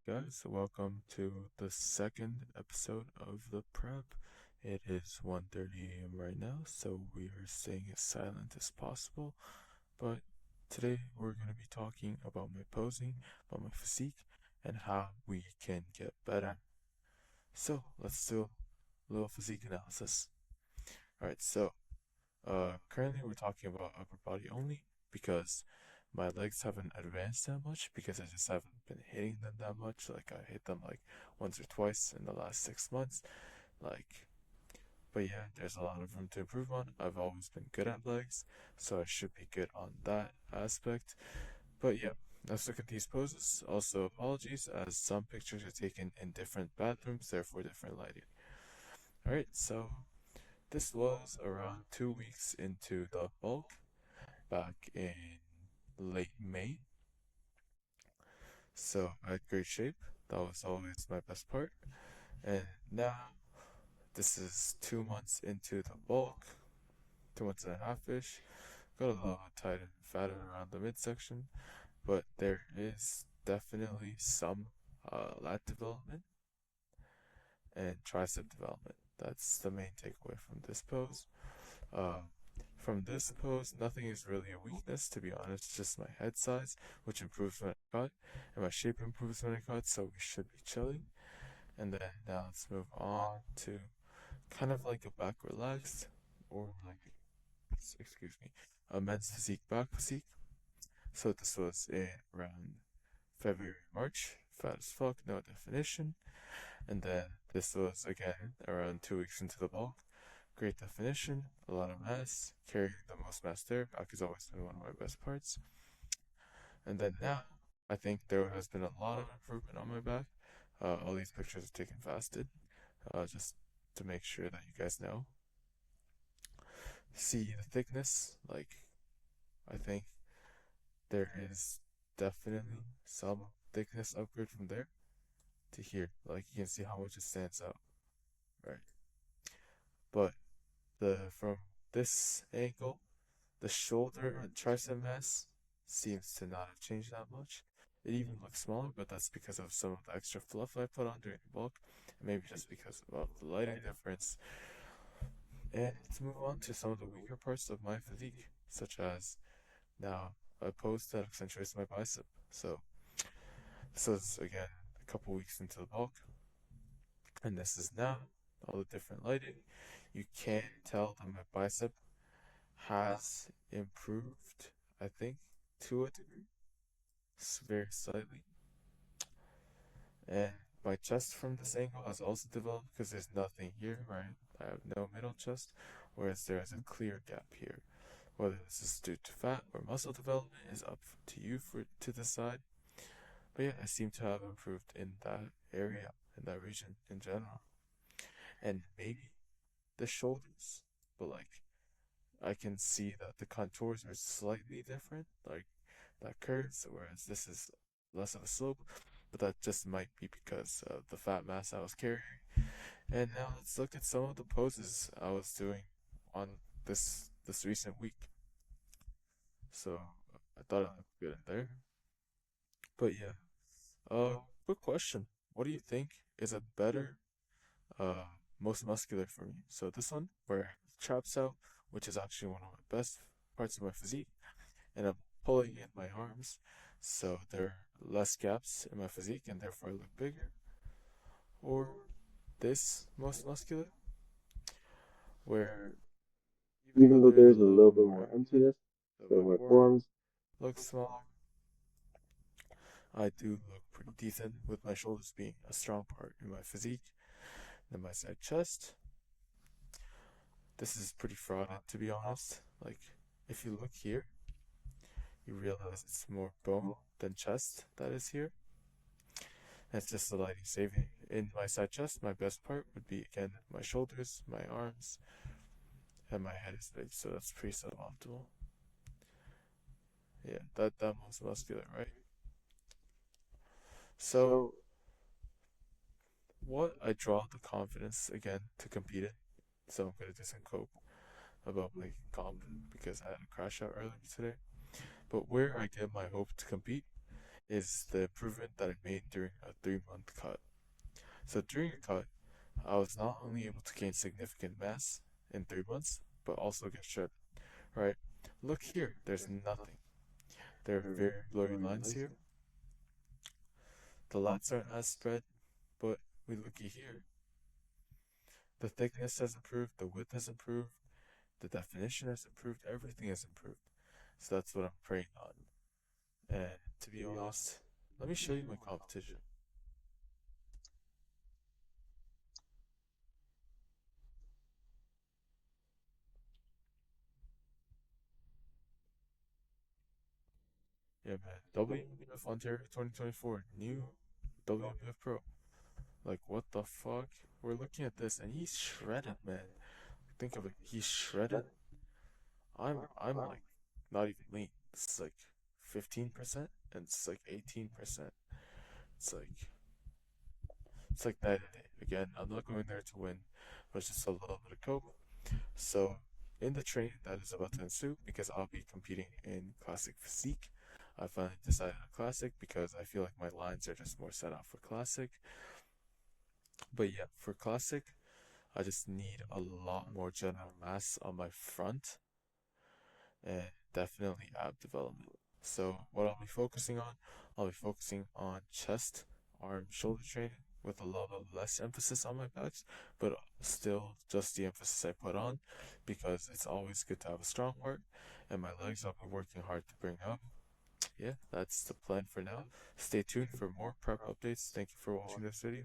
Guys, welcome to the second episode of the prep. It is 1:30 a.m. right now, so we are staying as silent as possible. But today we're going to be talking about my posing, about my physique, and how we can get better. So let's do a little physique analysis. Alright, so currently we're talking about upper body only because my legs haven't advanced that much because I just haven't been hitting them that much. Like I hit them like once or twice in the last 6 months. Like, but yeah, there's a lot of room to improve on. I've always been good at legs, so I should be good on that aspect. But yeah, let's look at these poses. Also, apologies as some pictures are taken in different bathrooms, therefore different lighting. Alright, so this was around 2 weeks into the bulk back in late May. So I had great shape. That was always my best part. And now this is 2 months into the bulk, 2 months and a half ish. Got a little tight and fatter around the midsection, but there is definitely some lat development and tricep development. That's the main takeaway from this pose. Uh, from this pose, nothing is really a weakness, to be honest, just my head size, which improves when I cut, and my shape improves when I cut, so we should be chilling. And then now let's move on to kind of like a back relaxed, or like, excuse me, a men's physique back physique. So this was in around February, March, fat as fuck, no definition. And then this was again around 2 weeks into the bulk. Great definition, a lot of mass, carrying the most mass there. Back has always been one of my best parts. And then now, I think there has been a lot of improvement on my back. All these pictures are taken fasted, just to make sure that you guys know. See the thickness, like, I think there is definitely some thickness upgrade from there to here. Like, you can see how much it stands out, right? But from this angle, the shoulder and tricep mass seems to not have changed that much. It even looks smaller, but that's because of some of the extra fluff I put on during the bulk, and maybe just because of the lighting difference. And to move on to some of the weaker parts of my physique, such as now a pose that accentuates my bicep. So this was again a couple weeks into the bulk, and this is now all the different lighting. You can tell that my bicep has improved, I think, to a degree, very slightly. And my chest from this angle has also developed because there's nothing here, right? I have no middle chest, whereas there is a clear gap here. Whether this is due to fat or muscle development is up to you for to decide. But yeah, I seem to have improved in that area, in that region in general. And maybe the shoulders, but like I can see that the contours are slightly different, like that curves, whereas this is less of a slope, but that just might be because of the fat mass I was carrying. And now let's look at some of the poses I was doing on this recent week. So I thought I looked good in there. But yeah, quick question. What do you think is a better, uh, most muscular for me? So this one, where traps out, which is actually one of my best parts of my physique, and I'm pulling in my arms, so there are less gaps in my physique, and therefore I look bigger. Or this most muscular, where even though there's a little bit more emptiness, so my forearms look smaller, I do look pretty decent with my shoulders being a strong part in my physique. Then my side chest. This is pretty frauded, to be honest. Like, if you look here, you realize it's more bone than chest that is here. And it's just the lighting saving. In my side chest, my best part would be, again, my shoulders, my arms, and my head is big, so that's pretty suboptimal. Yeah, that most muscular, right? So, what I draw the confidence again to compete in. So I'm gonna do some cope about being confident because I had a crash out earlier today. But where I get my hope to compete is the improvement that I made during a 3 month cut. So during a cut, I was not only able to gain significant mass in 3 months, but also get shredded, right? Look here, there's nothing. There are very blurry lines here. The lats aren't as spread, but we looky here. The thickness has improved, the width has improved, the definition has improved, everything has improved. So that's what I'm preying on. And to be honest, let me show you my competition. Yeah, man. WWF Ontario 2024, new WWF Pro. Like, what the fuck? We're looking at this, and he's shredded, man. Think of it, he's shredded. I'm like not even lean. It's like 15%, and it's like 18%. It's like it's like night and day. Again, I'm not going there to win, but it's just a little bit of coke. So, in the training that is about to ensue, because I'll be competing in Classic Physique, I finally decided on Classic because I feel like my lines are just more set out for Classic. But yeah, for Classic, I just need a lot more general mass on my front and definitely ab development. So, what I'll be focusing on chest, arm, shoulder training with a little less emphasis on my backs, but still just the emphasis I put on because it's always good to have a strong part. And my legs I'll be working hard to bring up. Yeah, that's the plan for now. Stay tuned for more prep updates. Thank you for watching this video.